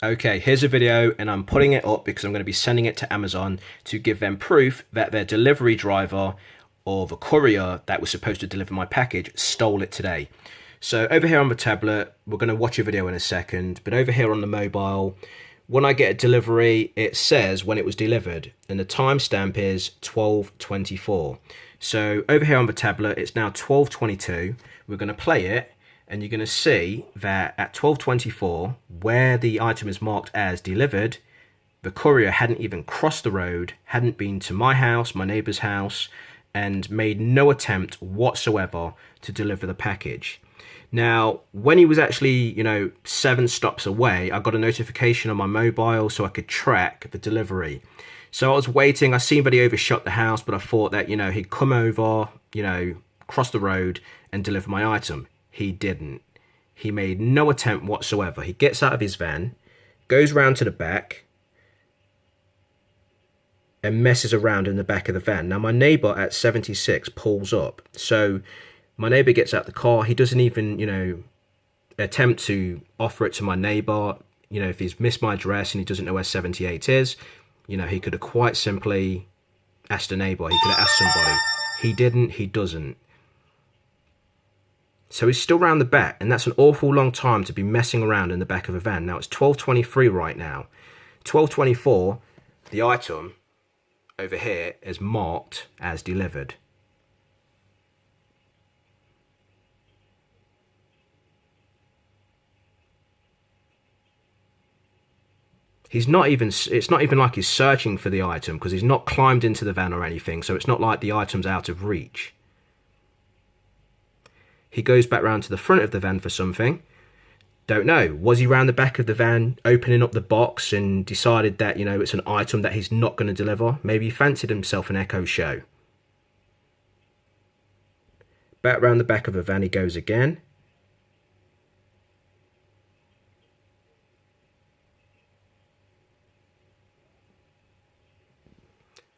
Okay, here's a video and I'm putting it up because I'm going to be sending it to Amazon to give them proof that their delivery driver or the courier that was supposed to deliver my package stole it today. So over here on the tablet, we're going to watch a video in a second, but over here on the mobile, when I get a delivery, it says when it was delivered and the timestamp is 12:24. So over here on the tablet, it's now 12:22. We're going to play it and you're going to see that at 12:24, where the item is marked as delivered, the courier hadn't even crossed the road, hadn't been to my house, my neighbour's house, and made no attempt whatsoever to deliver the package. Now, when he was actually, 7 stops away, I got a notification on my mobile so I could track the delivery. So I was waiting. I seen that he overshot the house, but I thought that, he'd come over, cross the road and deliver my item. He didn't. He made no attempt whatsoever. He gets out of his van, goes round to the back, and messes around in the back of the van. Now, my neighbour at 76 pulls up. So my neighbour gets out the car. He doesn't even, attempt to offer it to my neighbour. If he's missed my address and he doesn't know where 78 is, he could have quite simply asked a neighbour. He could have asked somebody. He didn't. He doesn't. So he's still round the back, and that's an awful long time to be messing around in the back of a van. Now, it's 12:23 right now. 12:24, the item over here is marked as delivered. It's not even like he's searching for the item because he's not climbed into the van or anything, so it's not like the item's out of reach. He goes back round to the front of the van for something. Don't know. Was he round the back of the van opening up the box and decided that, it's an item that he's not going to deliver? Maybe he fancied himself an Echo Show. Back round the back of the van he goes again.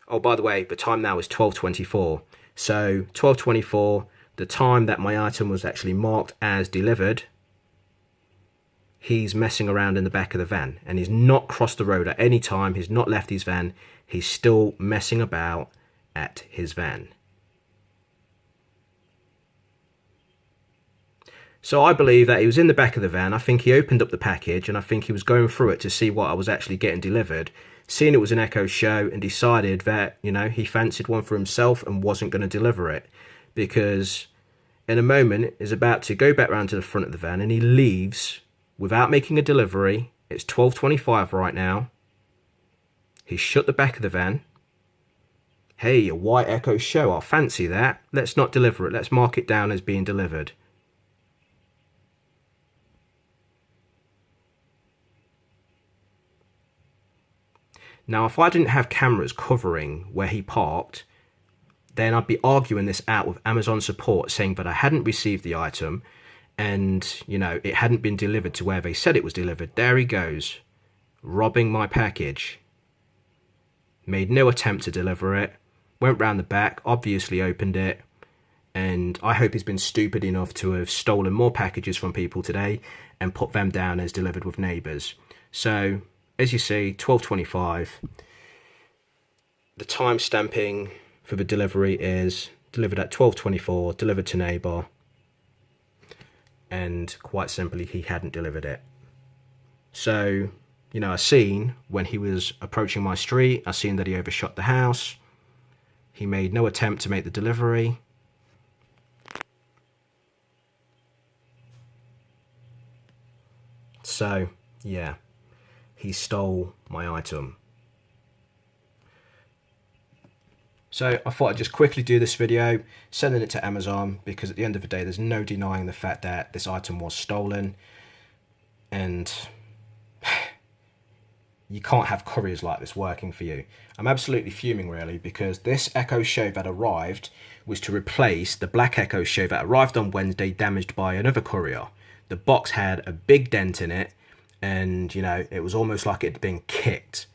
Oh, by the way, the time now is 12:24. So 12:24, the time that my item was actually marked as delivered, he's messing around in the back of the van and he's not crossed the road at any time. He's not left his van. He's still messing about at his van. So I believe that he was in the back of the van. I think he opened up the package and I think he was going through it to see what I was actually getting delivered, seeing it was an Echo Show, and decided that, he fancied one for himself and wasn't going to deliver it, because in a moment is about to go back round to the front of the van and he leaves without making a delivery. It's 12:25 right now. He's shut the back of the van. Hey, a white Echo Show, I'll fancy that. Let's not deliver it. Let's mark it down as being delivered. Now, if I didn't have cameras covering where he parked, then I'd be arguing this out with Amazon support, saying that I hadn't received the item and, it hadn't been delivered to where they said it was delivered. There he goes, robbing my package. Made no attempt to deliver it, went round the back, obviously opened it, and I hope he's been stupid enough to have stolen more packages from people today and put them down as delivered with neighbours. So, as you see, 12:25. The time stamping for the delivery is delivered at 12:24, delivered to neighbour, and quite simply he hadn't delivered it. So, I seen when he was approaching my street, I seen that he overshot the house. He made no attempt to make the delivery. So, yeah, he stole my item. So I thought I'd just quickly do this video, sending it to Amazon, because at the end of the day, there's no denying the fact that this item was stolen. And you can't have couriers like this working for you. I'm absolutely fuming, really, because this Echo Show that arrived was to replace the black Echo Show that arrived on Wednesday, damaged by another courier. The box had a big dent in it, and, it was almost like it had been kicked.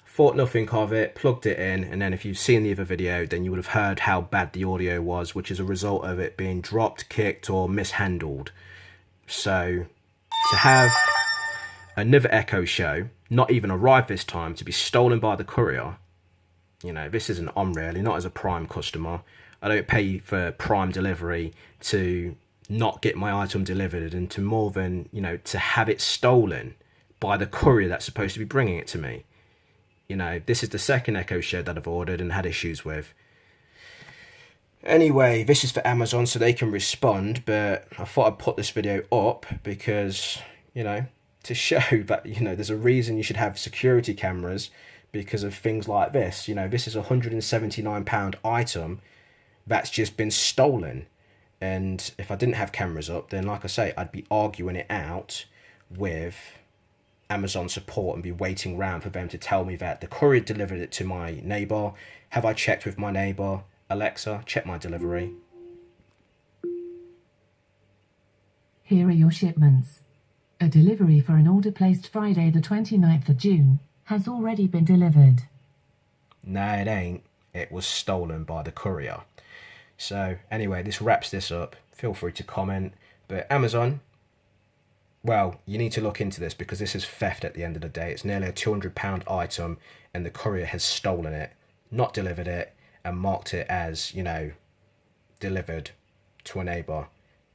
Thought nothing of it, plugged it in, and then if you've seen the other video, then you would have heard how bad the audio was, which is a result of it being dropped, kicked, or mishandled. So to have Another Echo Show, not even arrived this time, to be stolen by the courier. You know, this isn't on really, not as a Prime customer. I don't pay for Prime delivery to not get my item delivered and to more than, you know, to have it stolen by the courier that's supposed to be bringing it to me. You know, this is the second Echo Show that I've ordered and had issues with. Anyway, this is for Amazon so they can respond, but I thought I'd put this video up because, you know, to show that, you know, there's a reason you should have security cameras because of things like this. You know, this is a £179 item that's just been stolen. And if I didn't have cameras up, then like I say, I'd be arguing it out with Amazon support and be waiting around for them to tell me that the courier delivered it to my neighbour. Have I checked with my neighbour? Alexa, check my delivery. Here are your shipments. A delivery for an order placed Friday the 29th of June has already been delivered. No, it ain't. It was stolen by the courier. So anyway, this wraps this up. Feel free to comment. But Amazon, well, you need to look into this because this is theft at the end of the day. It's nearly a £200 item and the courier has stolen it, not delivered it, and marked it as, you know, delivered to a neighbour.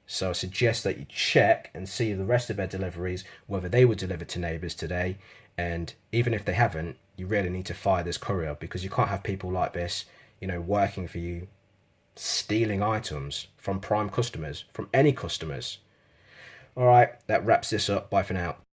So I suggest that you check and see the rest of their deliveries, whether they were delivered to neighbours today. And even if they haven't, you really need to fire this courier because you can't have people like this, you know, working for you, stealing items from Prime customers, from any customers. All right, that wraps this up. Bye for now.